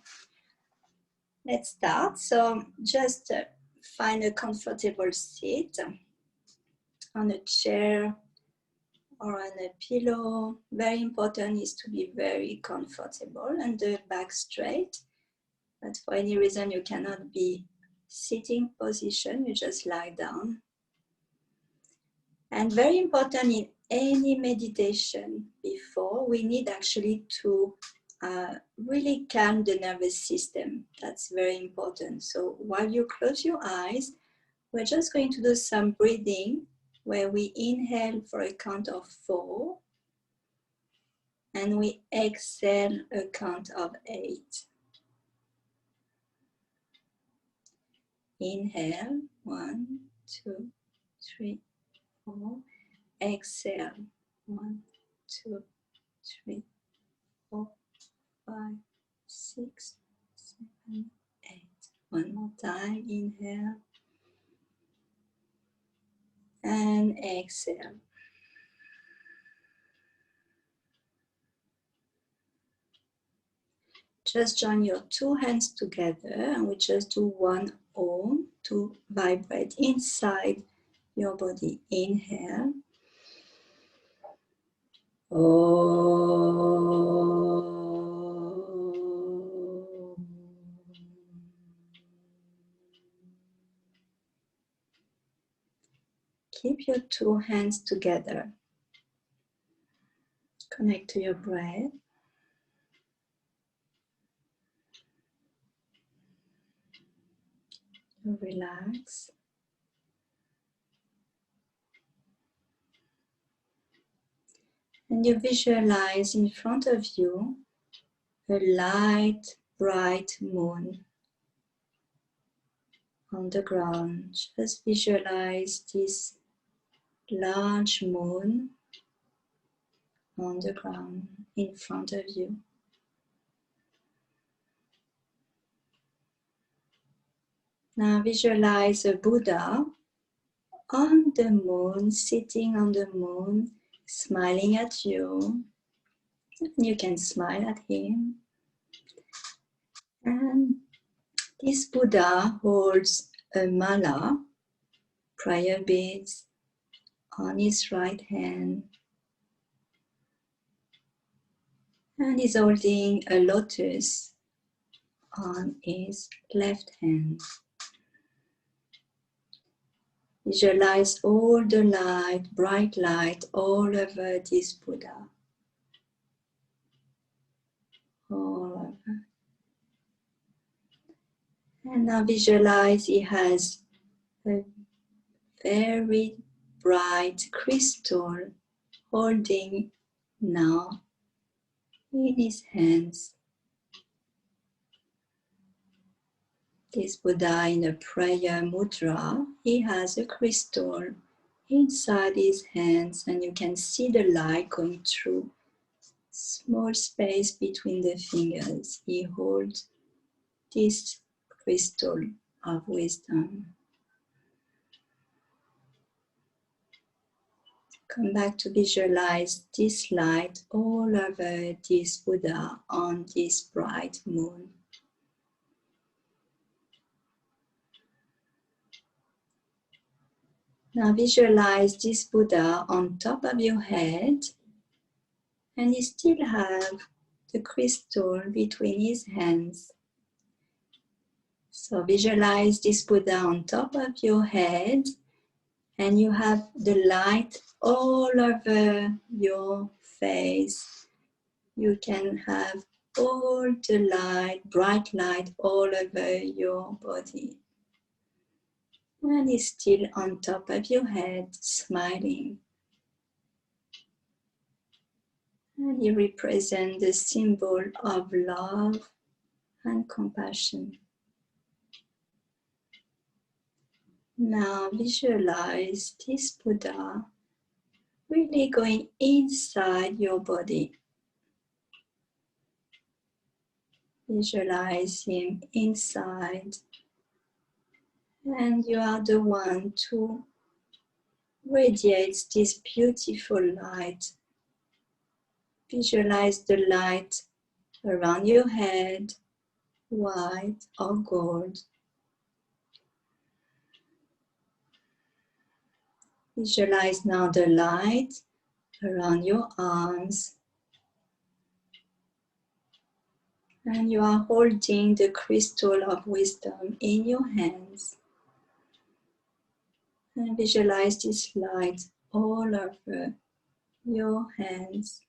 let's start. So just find a comfortable seat on a chair or on a pillow. Very important is to be very comfortable and the back straight. But for any reason you cannot be sitting position, you just lie down. And very important in any meditation before, we need actually to really calm the nervous system. That's very important. So while you close your eyes, we're just going to do some breathing where we inhale for a count of 4 and we exhale a count of 8. Inhale, 1, 2, 3, 4. Exhale, 1, 2, 3, 4, 5, 6, 7, 8. One more time. Inhale and exhale. Just join your 2 hands together and we just do 1 Om to vibrate inside your body. Inhale. Keep your 2 hands together. Connect to your breath. Relax. And you visualize in front of you a light, bright moon on the ground. Just visualize this large moon on the ground in front of you. Now visualize a Buddha on the moon, sitting on the moon, smiling at you. You can smile at him. And this Buddha holds a mala, prayer beads, on his right hand. And he's holding a lotus on his left hand. Visualize all the light, bright light, all over this Buddha. All over. And now visualize he has a very bright crystal holding now in his hands. This Buddha in a prayer mudra, he has a crystal inside his hands, and you can see the light going through small space between the fingers. He holds this crystal of wisdom. Come back to visualize this light all over this Buddha on this bright moon. Now visualize this Buddha on top of your head, and you still have the crystal between his hands. So visualize this Buddha on top of your head, and you have the light all over your face. You can have all the light, bright light all over your body. And he's still on top of your head, smiling. And he represents the symbol of love and compassion. Now visualize this Buddha really going inside your body. Visualize him inside, and you are the one to radiate this beautiful light. Visualize the light around your head, white or gold. Visualize now the light around your arms, and you are holding the crystal of wisdom in your hands. And visualize this light all over your hands,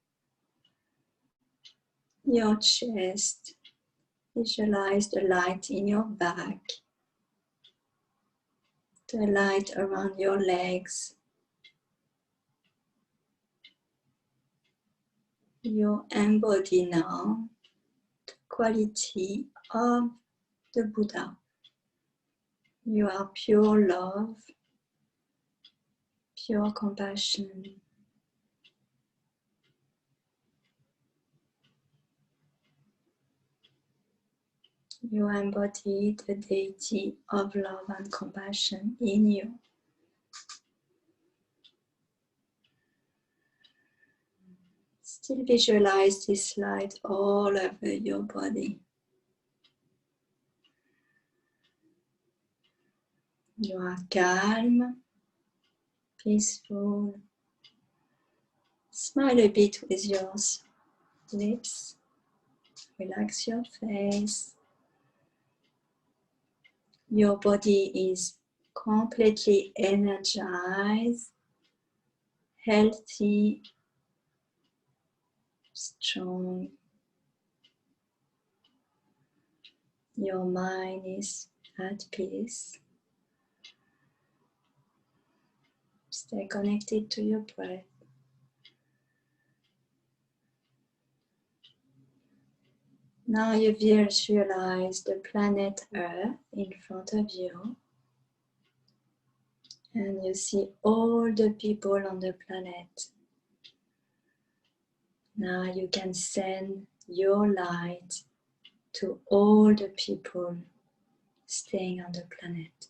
your chest. Visualize the light in your back, the light around your legs, you embody now the quality of the Buddha. You are pure love, pure compassion. You embody the deity of love and compassion in you. Still visualize this light all over your body. You are calm, peaceful. Smile a bit with your lips. Relax your face. Your body is completely energized, healthy, strong. Your mind is at peace. Stay connected to your breath. Now you visualize the planet Earth in front of you, And you see all the people on the planet. Now you can send your light to all the people staying on the planet.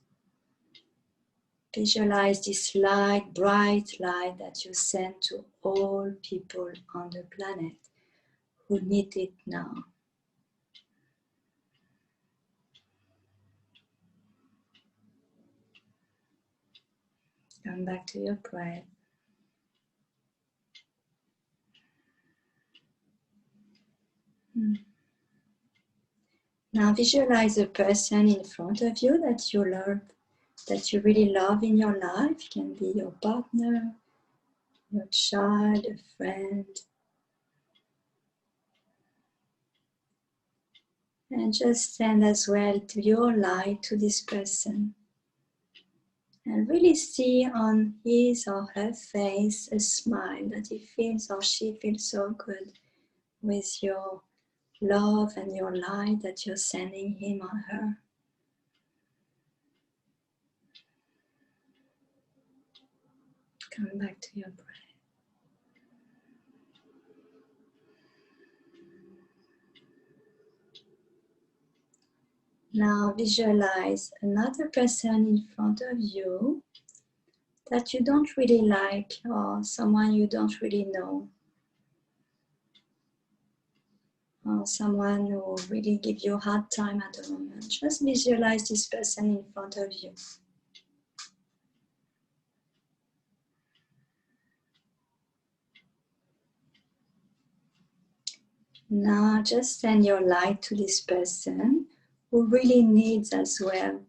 Visualize this light, bright light that you send to all people on the planet who need it now. Come back to your breath. Now visualize a person in front of you that you love, that you really love in your life. It can be your partner, your child, a friend. And just send as well to your light to this person. And really see on his or her face a smile that he feels or she feels so good with your love and your light that you're sending him or her. Come back to your breath. Now visualize another person in front of you that you don't really like or someone you don't really know. Or someone who really gives you a hard time at the moment. Just visualize this person in front of you. Now just send your light to this person who really needs as well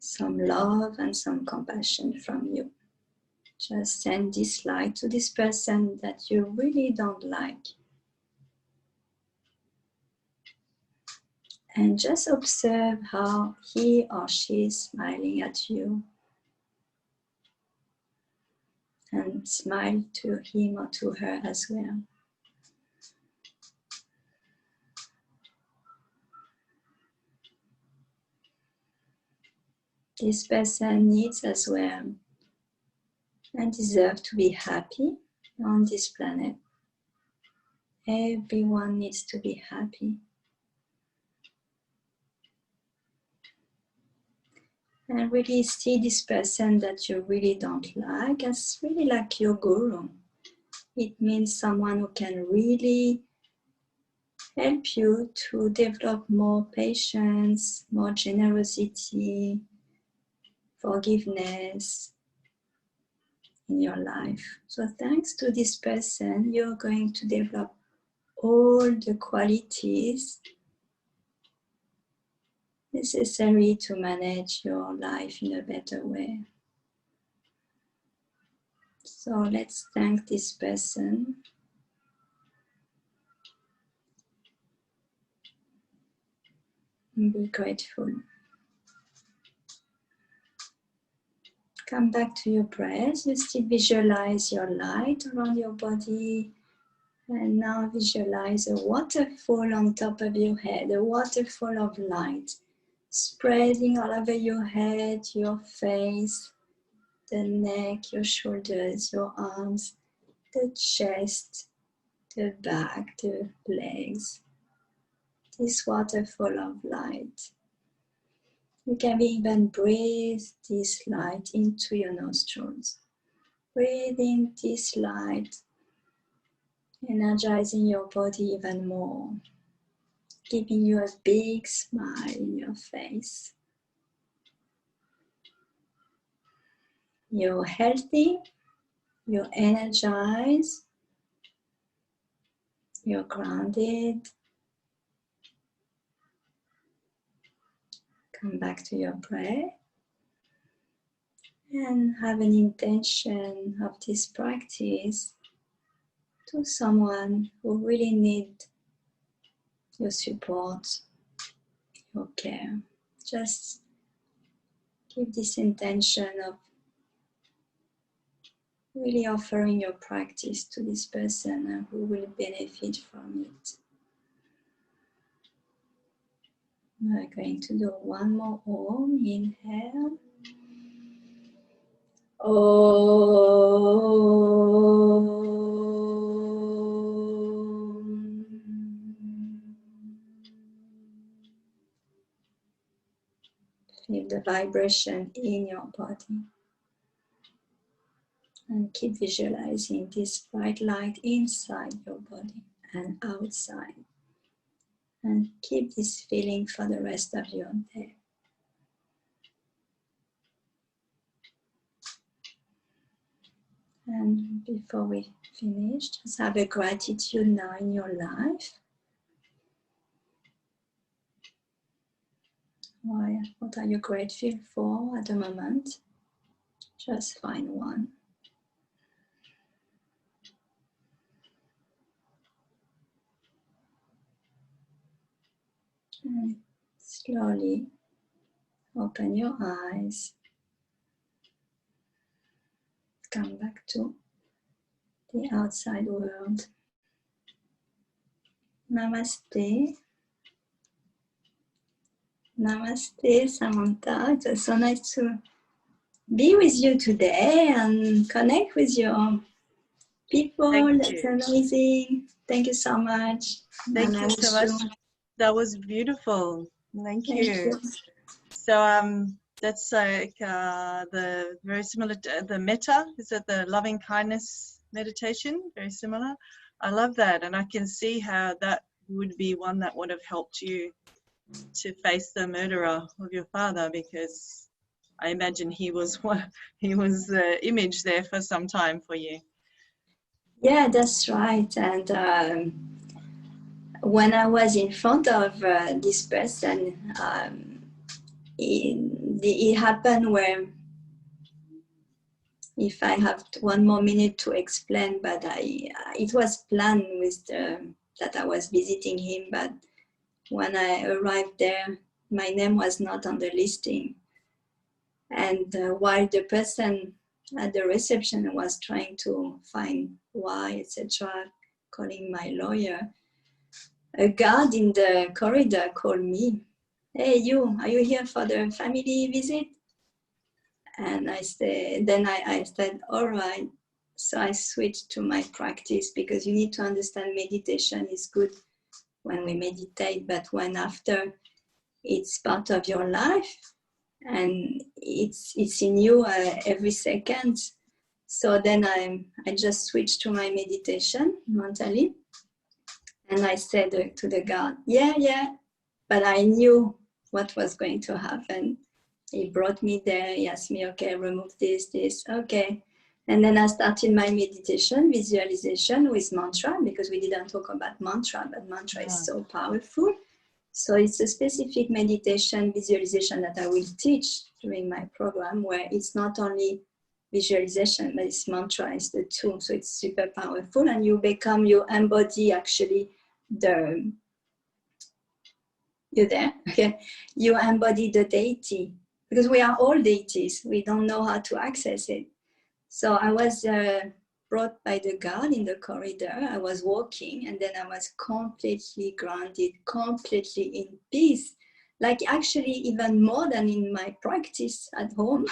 some love and some compassion from you. Just send this light to this person that you really don't like. And just observe how he or she is smiling at you. And smile to him or to her as well. This person needs as well and deserves to be happy on this planet. Everyone needs to be happy. And really see this person that you really don't like as really like your guru. It means someone who can really help you to develop more patience, more generosity, forgiveness in your life. So thanks to this person, you're going to develop all the qualities necessary to manage your life in a better way. So let's thank this person. And be grateful. Come back to your breath. You still visualize your light around your body. And now visualize a waterfall on top of your head, a waterfall of light, spreading all over your head, your face, the neck, your shoulders, your arms, the chest, the back, the legs. This waterfall of light. You can even breathe this light into your nostrils. Breathe in this light, energizing your body even more, giving you a big smile in your face. You're healthy, you're energized, you're grounded. Come back to your breath and have an intention of this practice to someone who really needs your support, your care. Just give this intention of really offering your practice to this person who will benefit from it. We're going to do one more Om. Inhale. Feel the vibration in your body. And keep visualizing this bright light inside your body and outside. And keep this feeling for the rest of your day. And before we finish, just have a gratitude now in your life. What are you grateful for at the moment? Just find one. And slowly open your eyes. Come back to the outside world. Namaste. Namaste, Samantha. It was so nice to be with you today and connect with your people. That's amazing. Thank you so much. Thank you so much. That was beautiful. Thank you. So that's like the very similar to the metta. Is it the loving kindness meditation? Very similar. I love that, and I can see how that would be one that would have helped you to face the murderer of your father, because I imagine he was the image there for some time for you. Yeah, that's right. And when I was in front of this person, it happened where, if I have one more minute to explain, but it was planned with that I was visiting him, but when I arrived there, my name was not on the listing. And while the person at the reception was trying to find why, etc., calling my lawyer, a guard in the corridor called me. Hey, are you here for the family visit? And I said, all right. So I switched to my practice, because you need to understand meditation is good when we meditate, but when after it's part of your life and it's in you every second. So then I just switched to my meditation mentally. And I said to the guard, yeah, but I knew what was going to happen. He brought me there. He asked me, okay, remove this, okay. And then I started my meditation, visualization with mantra, because we didn't talk about mantra, but mantra is so powerful. So it's a specific meditation, visualization that I will teach during my program, where it's not only visualization, but it's mantra, it's the two. So it's super powerful, and you embody actually you're there, okay? You embody the deity, because we are all deities. We don't know how to access it. So I was brought by the guard in the corridor. I was walking, and then I was completely grounded, completely in peace. Like actually even more than in my practice at home.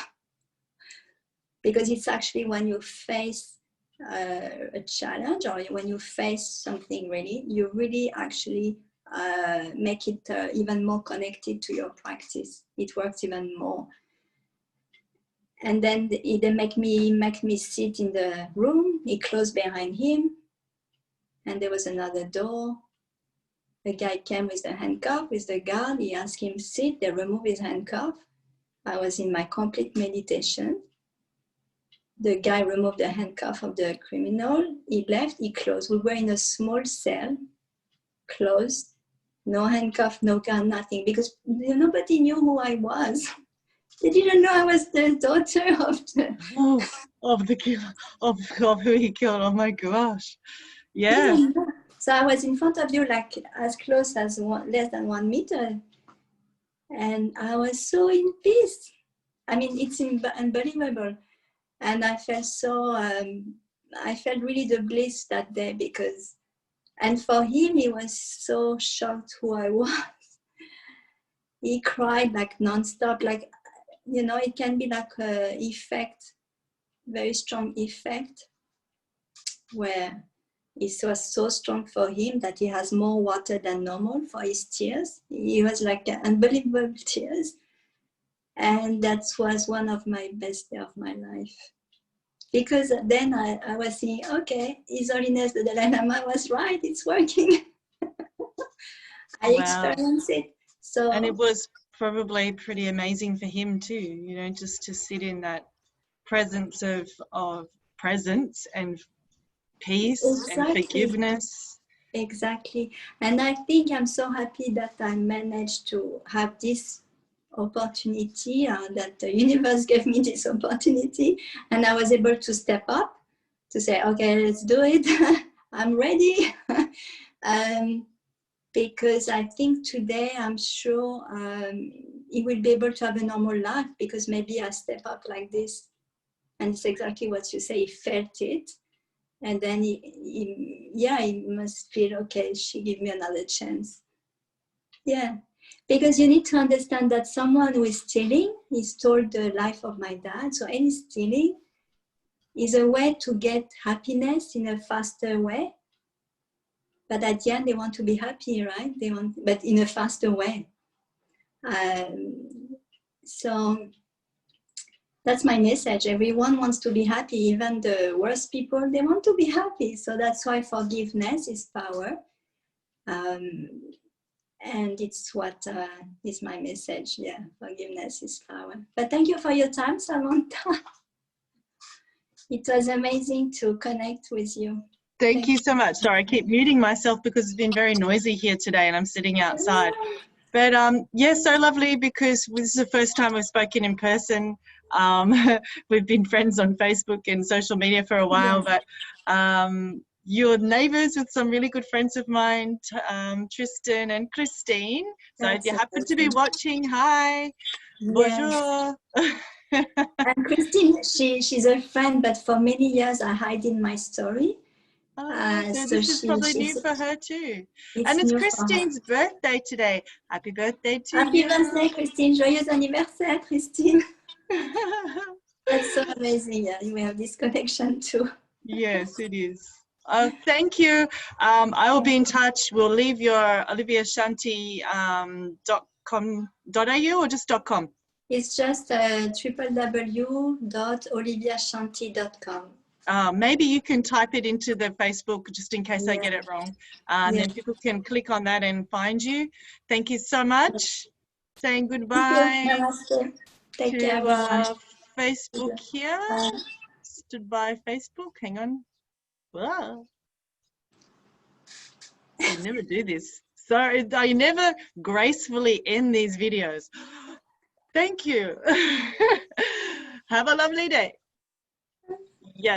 Because it's actually when you face a challenge, or when you face something you really actually make it even more connected to your practice. It works even more. And then they make me sit in the room. He closed behind him, and there was another door. The guy came with the handcuff, with the guard. He asked him sit. They removed his handcuff. I was in my complete meditation. The guy removed the handcuff of the criminal. He left. He closed. We were in a small cell, closed. No handcuff, no gun, nothing, because nobody knew who I was. They didn't know I was the daughter of the killer, of who he killed. Oh my gosh. Yeah. So I was in front of you, like as close as less than 1 meter. And I was so in peace. I mean, it's unbelievable. And I felt I felt really the bliss that day, and for him, he was so shocked who I was. He cried like nonstop, like, it can be like an effect very strong effect where it was so strong for him that he has more water than normal for his tears. He was like unbelievable tears. And that was one of my best days of my life. Because then I was thinking, okay, His Holiness the Dalai Lama was right, it's working. I experienced it. So, and it was probably pretty amazing for him too, you know, just to sit in that presence of presence and peace and forgiveness. Exactly. And I think I'm so happy that I managed to have this opportunity, that the universe gave me this opportunity, and I was able to step up to say, okay, let's do it. I'm ready. Because I think today I'm sure he will be able to have a normal life, because maybe I step up like this. And it's exactly what you say, he felt it. And then he must feel, okay, she gave me another chance. Yeah, because you need to understand that someone who is stealing, he stole the life of my dad. So any stealing is a way to get happiness in a faster way. But at the end, they want to be happy, right? But in a faster way. So that's my message. Everyone wants to be happy, even the worst people, they want to be happy. So that's why forgiveness is power. And it's what is my message. Yeah, forgiveness is power. But thank you for your time, Samantha. It was amazing to connect with you. Thank you so much. Sorry, I keep muting myself because it's been very noisy here today and I'm sitting outside. But yeah, so lovely, because this is the first time we've spoken in person. We've been friends on Facebook and social media for a while, yes. But you're neighbours with some really good friends of mine, Tristan and Christine. So if you happen to be watching, hi, bonjour. And Christine, she's a friend, but for many years I hide in my story. So this is probably new for her too. And it's Christine's birthday today. Happy birthday to you. Happy birthday, Christine. Joyeux anniversaire, Christine. That's so amazing. Yeah, we have this connection too. Yes, it is. Thank you. I will be in touch. We'll leave your Olivia Shanti .com.au or just .com? It's just www.oliviashanti.com. Maybe you can type it into the Facebook just in case I get it wrong. And then people can click on that and find you. Thank you so much. Saying goodbye Take to care, Facebook here. Stood by Facebook. Hang on. Whoa. I never do this. Sorry, I never gracefully end these videos. Thank you. Have a lovely day. Yes.